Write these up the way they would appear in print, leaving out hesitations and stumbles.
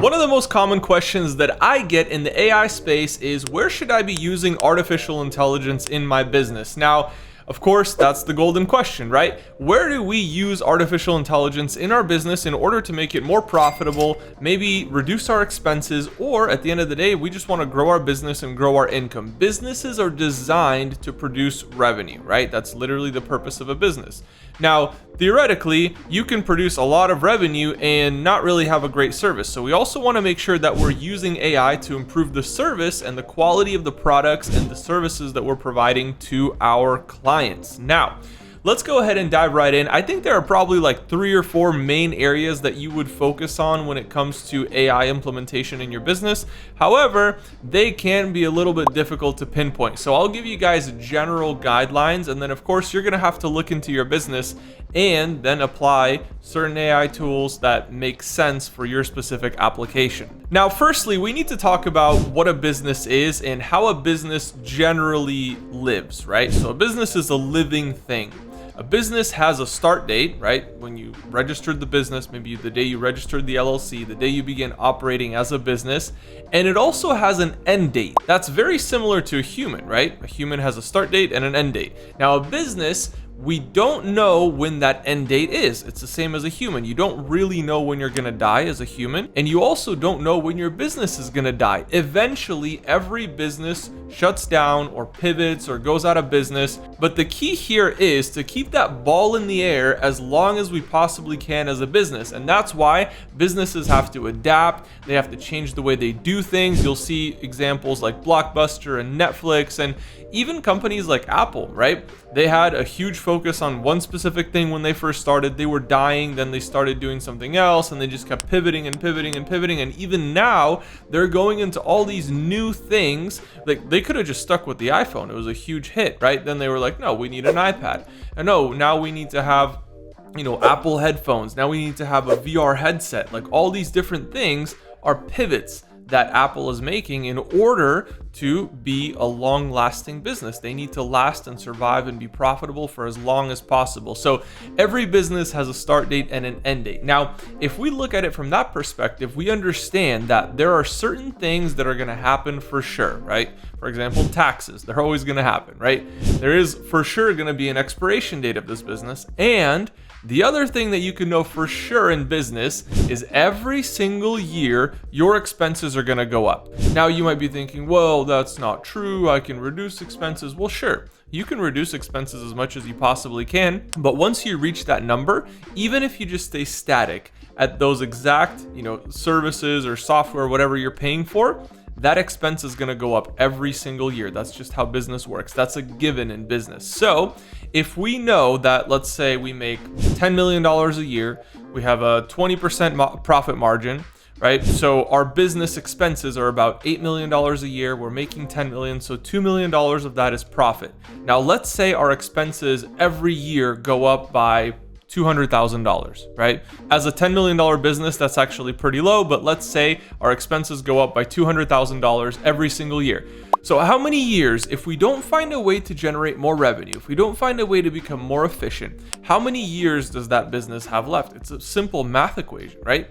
One of the most common questions that I get in the AI space is, where should I be using artificial intelligence in my business? Now, of course, that's the golden question, right? Where do we use artificial intelligence in our business in order to make it more profitable, maybe reduce our expenses, or at the end of the day, we just want to grow our business and grow our income? Businesses are designed to produce revenue, right? That's literally the purpose of a business. Now, theoretically, you can produce a lot of revenue and not really have a great service. So we also want to make sure that we're using AI to improve the service and the quality of the products and the services that we're providing to our clients. Now, let's go ahead and dive right in. I think there are probably like 3 or 4 main areas that you would focus on when it comes to AI implementation in your business. However, they can be a little bit difficult to pinpoint. So I'll give you guys general guidelines, and then of course you're gonna have to look into your business and then apply certain AI tools that make sense for your specific application. Now, firstly, we need to talk about what a business is and how a business generally lives, right? So a business is a living thing. A business has a start date, right? When you registered the business, maybe the day you registered the LLC, the day you begin operating as a business, and it also has an end date. That's very similar to a human, right? A human has a start date and an end date. Now, a business, we don't know when that end date is. It's the same as a human. You don't really know when you're gonna die as a human, and you also don't know when your business is gonna die. Eventually, every business shuts down or pivots or goes out of business, but the key here is to keep that ball in the air as long as we possibly can as a business, and that's why businesses have to adapt. They have to change the way they do things. You'll see examples like Blockbuster and Netflix, and even companies like Apple, right? They had a huge focus on one specific thing when they first started. They were dying, then they started doing something else, and they just kept pivoting and pivoting and pivoting. And even now, they're going into all these new things. Like, they could have just stuck with the iPhone. It was a huge hit, right? Then they were like, no, we need an iPad. And no, now we need to have, Apple headphones. Now we need to have a VR headset. Like, all these different things are pivots that Apple is making in order to be a long-lasting business. They need to last and survive and be profitable for as long as possible. So every business has a start date and an end date. Now, if we look at it from that perspective, we understand that there are certain things that are going to happen for sure, right? For example, taxes, they're always going to happen, right? There is for sure going to be an expiration date of this business. And the other thing that you can know for sure in business is every single year, your expenses are going to go up. Now, you might be thinking, well, that's not true. I can reduce expenses. Well, sure, you can reduce expenses as much as you possibly can. But once you reach that number, even if you just stay static at those exact, services or software, whatever you're paying for, that expense is going to go up every single year. That's just how business works. That's a given in business. So if we know that, let's say we make $10 million a year, we have a 20% profit margin, right? So our business expenses are about $8 million a year. We're making $10 million. So $2 million of that is profit. Now, let's say our expenses every year go up by $200,000, right? As a $10 million business, that's actually pretty low, but let's say our expenses go up by $200,000 every single year. So how many years, if we don't find a way to generate more revenue, if we don't find a way to become more efficient, how many years does that business have left? It's a simple math equation, right?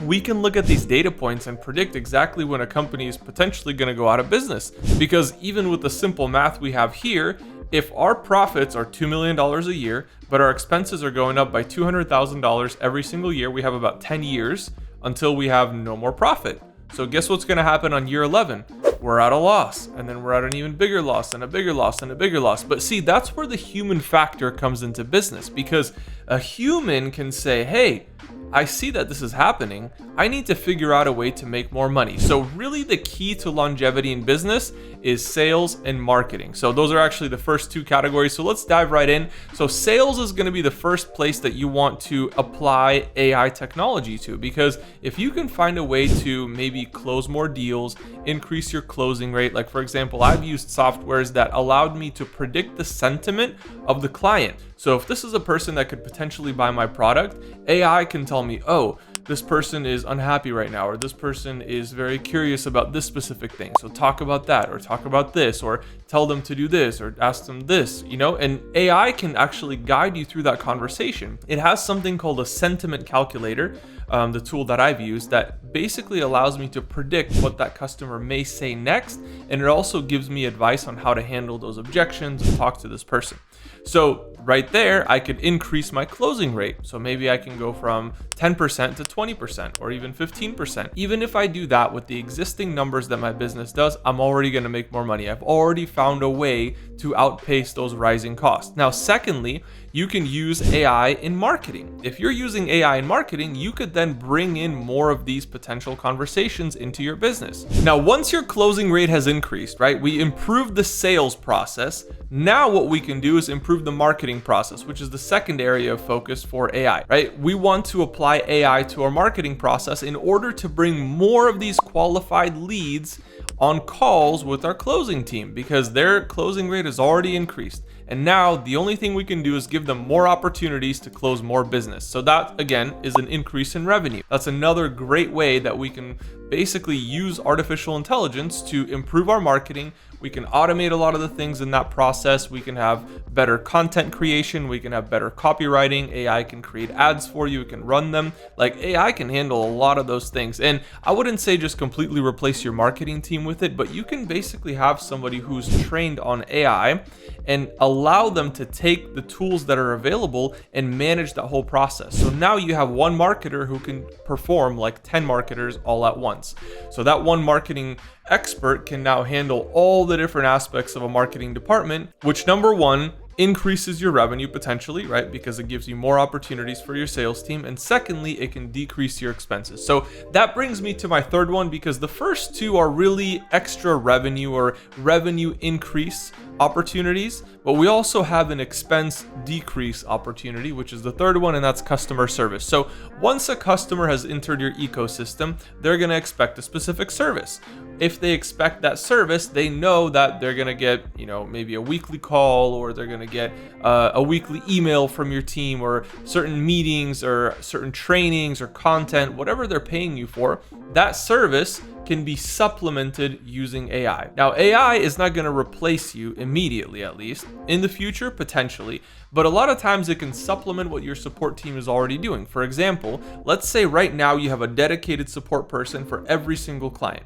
We can look at these data points and predict exactly when a company is potentially going to go out of business. Because even with the simple math we have here, if our profits are $2 million a year, but our expenses are going up by $200,000 every single year, we have about 10 years until we have no more profit. So guess what's going to happen on year 11? We're at a loss, and then we're at an even bigger loss and a bigger loss and a bigger loss. But see, that's where the human factor comes into business, because a human can say, hey, I see that this is happening. I need to figure out a way to make more money. So really the key to longevity in business is sales and marketing. So those are actually the first 2 categories. So let's dive right in. So sales is going to be the first place that you want to apply AI technology to, because if you can find a way to maybe close more deals, increase your closing rate. Like, for example, I've used softwares that allowed me to predict the sentiment of the client. So if this is a person that could potentially buy my product, AI can tell me, oh, this person is unhappy right now, or this person is very curious about this specific thing. So talk about that, or talk about this, or tell them to do this or ask them this, and AI can actually guide you through that conversation. It has something called a sentiment calculator, the tool that I've used, that basically allows me to predict what that customer may say next, and it also gives me advice on how to handle those objections and talk to this person. So right there, I could increase my closing rate. So maybe I can go from 10% to 20% or even 15%. Even if I do that with the existing numbers that my business does, I'm already going to make more money. I've already found a way to outpace those rising costs. Now, secondly, you can use AI in marketing. If you're using AI in marketing, you could then bring in more of these potential conversations into your business. Now, once your closing rate has increased, right, we improved the sales process. Now what we can do is improve the marketing process, which is the second area of focus for AI, right? We want to apply AI to our marketing process in order to bring more of these qualified leads on calls with our closing team, because their closing rate has already increased. And now the only thing we can do is give them more opportunities to close more business. So that, again, is an increase in revenue. That's another great way that we can basically use artificial intelligence to improve our marketing. We can automate a lot of the things in that process. We can have better content creation. We can have better copywriting. AI can create ads for you. It can run them. Like, AI can handle a lot of those things. And I wouldn't say just completely replace your marketing team with it, but you can basically have somebody who's trained on AI and allow them to take the tools that are available and manage that whole process. So now you have one marketer who can perform like 10 marketers all at once. So that one marketing expert can now handle all the different aspects of a marketing department, which, number one, increases your revenue potentially, right? Because it gives you more opportunities for your sales team. And secondly, it can decrease your expenses. So that brings me to my third one, because the first two are really extra revenue or revenue increase opportunities, but we also have an expense decrease opportunity, which is the third one, and that's customer service. So once a customer has entered your ecosystem, they're going to expect a specific service. If they expect that service, they know that they're going to get, maybe a weekly call, or they're going to get a weekly email from your team, or certain meetings or certain trainings or content, whatever they're paying you for. That service can be supplemented using AI. Now, AI is not going to replace you immediately, at least. In the future, potentially. But a lot of times it can supplement what your support team is already doing. For example, let's say right now you have a dedicated support person for every single client.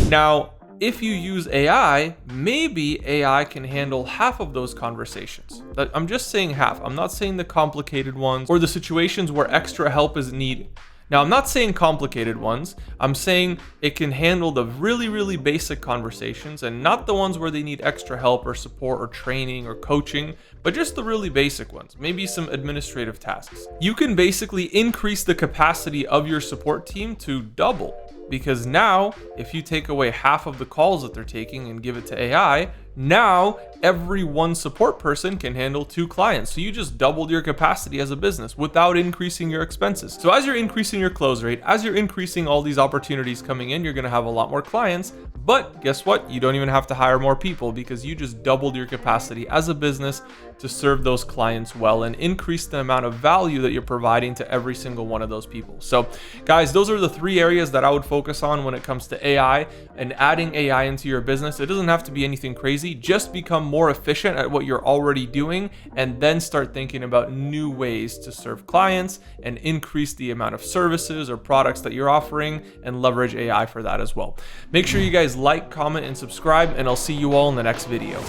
Now, if you use AI, maybe AI can handle half of those conversations. I'm just saying half. I'm not saying the complicated ones or the situations where extra help is needed. Now, I'm not saying complicated ones. I'm saying it can handle the really, really basic conversations, and not the ones where they need extra help or support or training or coaching, but just the really basic ones, maybe some administrative tasks. You can basically increase the capacity of your support team to double, because now if you take away half of the calls that they're taking and give it to AI, now every one support person can handle 2 clients. So you just doubled your capacity as a business without increasing your expenses. So as you're increasing your close rate, as you're increasing all these opportunities coming in, you're going to have a lot more clients. But guess what? You don't even have to hire more people, because you just doubled your capacity as a business to serve those clients well and increase the amount of value that you're providing to every single one of those people. So guys, those are the 3 areas that I would focus on when it comes to AI and adding AI into your business. It doesn't have to be anything crazy. Just become more efficient at what you're already doing, and then start thinking about new ways to serve clients and increase the amount of services or products that you're offering, and leverage AI for that as well. Make sure you guys like, comment, and subscribe, and I'll see you all in the next video.